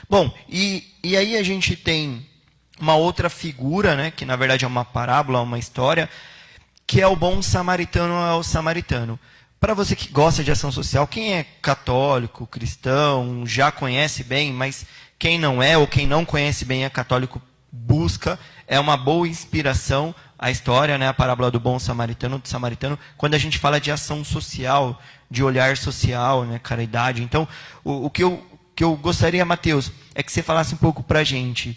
Bom, e aí a gente tem uma outra figura, né, que na verdade é uma parábola, uma história, que é o bom samaritano é o samaritano. Para você que gosta de ação social, quem é católico, cristão, já conhece bem, mas quem não é ou quem não conhece bem é católico, busca, é uma boa inspiração a história, né, a parábola do bom samaritano, do samaritano, quando a gente fala de ação social, de olhar social, né, caridade. Então, o que eu gostaria, Mateus, é que você falasse um pouco para a gente.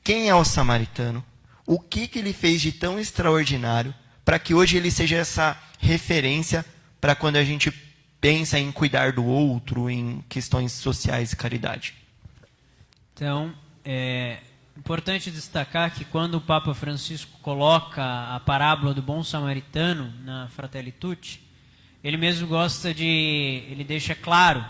Quem é o samaritano? O que ele fez de tão extraordinário para que hoje ele seja essa referência para quando a gente pensa em cuidar do outro, em questões sociais e caridade? Então, é importante destacar que quando o Papa Francisco coloca a parábola do bom samaritano na Fratelli Tutti, ele mesmo ele deixa claro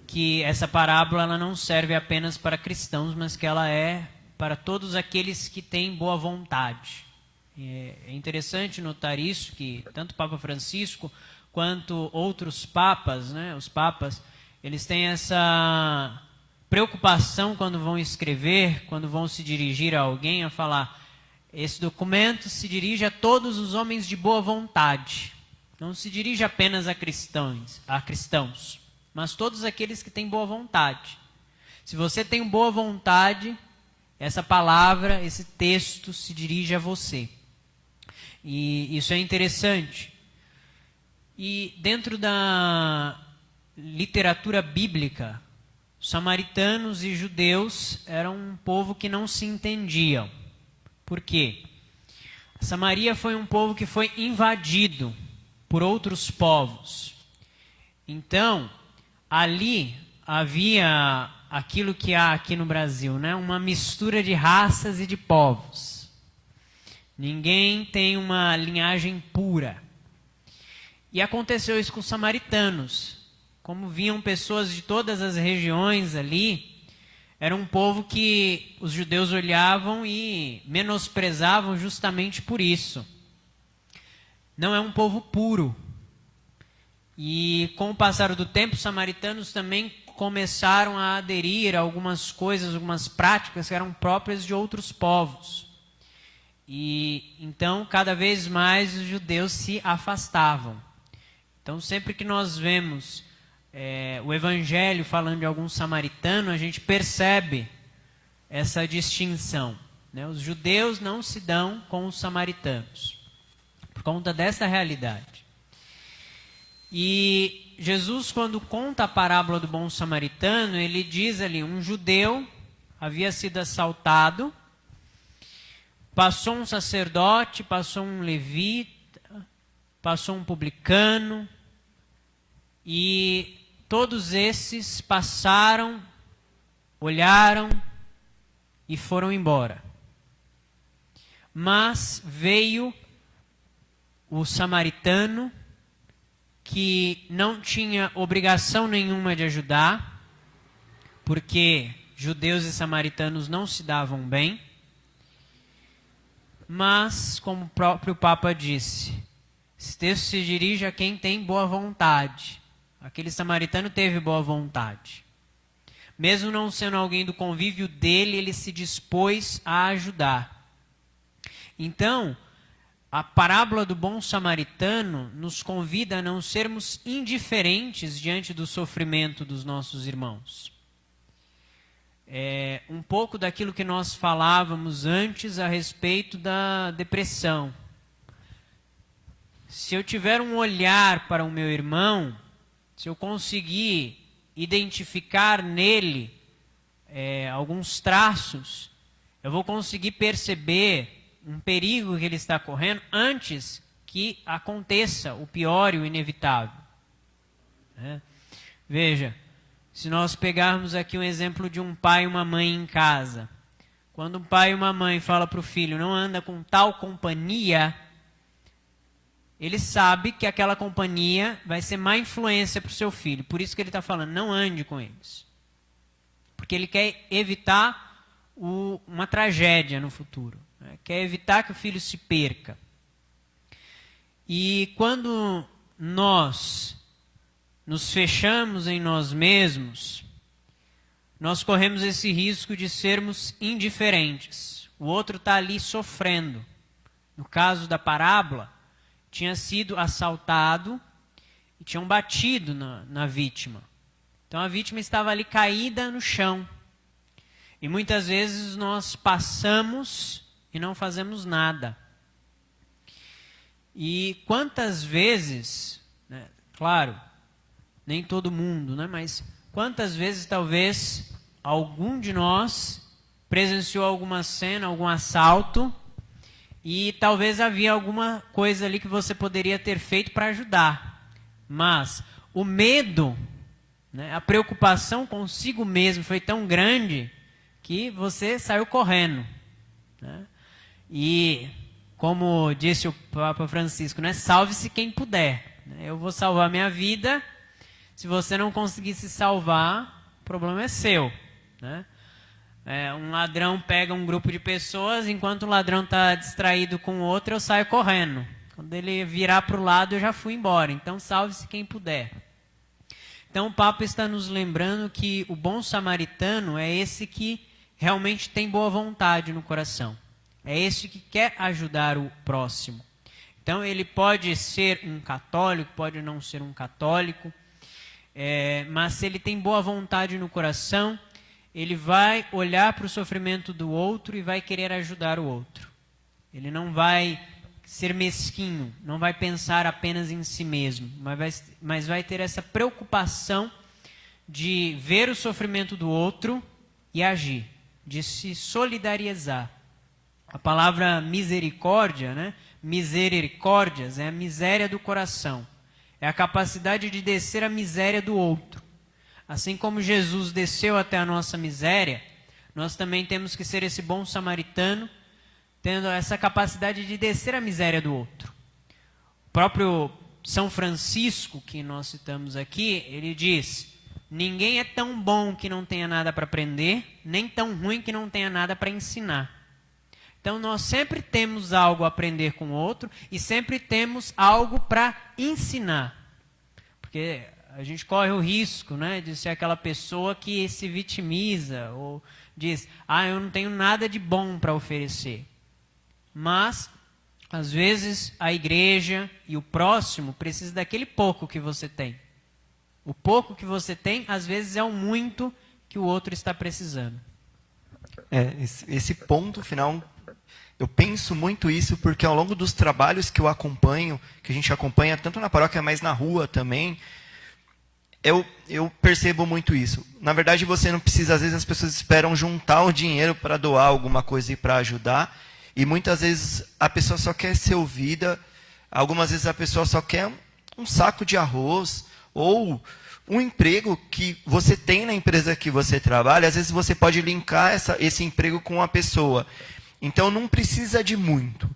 que essa parábola ela não serve apenas para cristãos, mas que ela é para todos aqueles que têm boa vontade. É interessante notar isso, que tanto o Papa Francisco quanto outros papas, né, os papas, eles têm essa preocupação quando vão escrever, quando vão se dirigir a alguém, a falar: esse documento se dirige a todos os homens de boa vontade. Não se dirige apenas a cristãos, mas todos aqueles que têm boa vontade. Se você tem boa vontade, essa palavra, esse texto se dirige a você. E isso é interessante. E dentro da literatura bíblica, samaritanos e judeus eram um povo que não se entendiam. Por quê? Samaria foi um povo que foi invadido por outros povos. Então, ali havia aquilo que há aqui no Brasil, né? Uma mistura de raças e de povos. Ninguém tem uma linhagem pura. E aconteceu isso com os samaritanos. Como vinham pessoas de todas as regiões ali, era um povo que os judeus olhavam e menosprezavam justamente por isso. Não é um povo puro. E com o passar do tempo, os samaritanos também começaram a aderir a algumas coisas, algumas práticas que eram próprias de outros povos. E então, cada vez mais, os judeus se afastavam. Então, sempre que nós vemos o Evangelho falando de algum samaritano, a gente percebe essa distinção, né? Os judeus não se dão com os samaritanos, por conta dessa realidade. E Jesus, quando conta a parábola do bom samaritano, ele diz ali: um judeu havia sido assaltado, passou um sacerdote, passou um levita, passou um publicano, e todos esses passaram, olharam e foram embora. Mas veio o samaritano, que não tinha obrigação nenhuma de ajudar, porque judeus e samaritanos não se davam bem, mas, como o próprio Papa disse, esse texto se dirige a quem tem boa vontade. Aquele samaritano teve boa vontade. Mesmo não sendo alguém do convívio dele, ele se dispôs a ajudar. Então, a parábola do bom samaritano nos convida a não sermos indiferentes diante do sofrimento dos nossos irmãos. É um pouco daquilo que nós falávamos antes a respeito da depressão. Se eu tiver um olhar para o meu irmão, se eu conseguir identificar nele alguns traços, eu vou conseguir perceber um perigo que ele está correndo antes que aconteça o pior e o inevitável. Veja, se nós pegarmos aqui um exemplo de um pai e uma mãe em casa, quando um pai e uma mãe falam para o filho: não anda com tal companhia, ele sabe que aquela companhia vai ser má influência para o seu filho. Por isso que ele está falando: não ande com eles. Porque ele quer evitar uma tragédia no futuro. Quer evitar que o filho se perca. E quando nós nos fechamos em nós mesmos, nós corremos esse risco de sermos indiferentes. O outro está ali sofrendo. No caso da parábola, tinha sido assaltado e tinham batido na vítima. Então a vítima estava ali caída no chão. E muitas vezes nós passamos e não fazemos nada. E quantas vezes, né, claro, nem todo mundo, né, mas quantas vezes talvez algum de nós presenciou alguma cena, algum assalto, e talvez havia alguma coisa ali que você poderia ter feito para ajudar. Mas o medo, né, a preocupação consigo mesmo foi tão grande que você saiu correndo, né? E como disse o Papa Francisco, né, salve-se quem puder. Eu vou salvar minha vida. Se você não conseguir se salvar, o problema é seu, né? Um ladrão pega um grupo de pessoas, enquanto o ladrão está distraído com o outro, eu saio correndo. Quando ele virar para o lado, eu já fui embora. Então, salve-se quem puder. Então, o Papa está nos lembrando que o bom samaritano é esse que realmente tem boa vontade no coração. É esse que quer ajudar o próximo. Então, ele pode ser um católico, pode não ser um católico, mas se ele tem boa vontade no coração, ele vai olhar para o sofrimento do outro e vai querer ajudar o outro. Ele não vai ser mesquinho, não vai pensar apenas em si mesmo, mas vai ter essa preocupação de ver o sofrimento do outro e agir, de se solidarizar. A palavra misericórdia, né? Misericórdias, é a miséria do coração. É a capacidade de descer a miséria do outro. Assim como Jesus desceu até a nossa miséria, nós também temos que ser esse bom samaritano, tendo essa capacidade de descer a miséria do outro. O próprio São Francisco, que nós citamos aqui, ele diz: ninguém é tão bom que não tenha nada para aprender, nem tão ruim que não tenha nada para ensinar. Então nós sempre temos algo a aprender com o outro e sempre temos algo para ensinar. Porque a gente corre o risco, né, de ser aquela pessoa que se vitimiza ou diz: eu não tenho nada de bom para oferecer. Mas, às vezes, a igreja e o próximo precisam daquele pouco que você tem. O pouco que você tem, às vezes, é o muito que o outro está precisando. Esse ponto final, eu penso muito isso porque ao longo dos trabalhos que eu acompanho, que a gente acompanha tanto na paróquia, mas na rua também, eu percebo muito isso. Na verdade, você não precisa, às vezes as pessoas esperam juntar o dinheiro para doar alguma coisa e para ajudar, e muitas vezes a pessoa só quer ser ouvida, algumas vezes a pessoa só quer um saco de arroz, ou um emprego que você tem na empresa que você trabalha, às vezes você pode linkar esse emprego com a pessoa. Então não precisa de muito.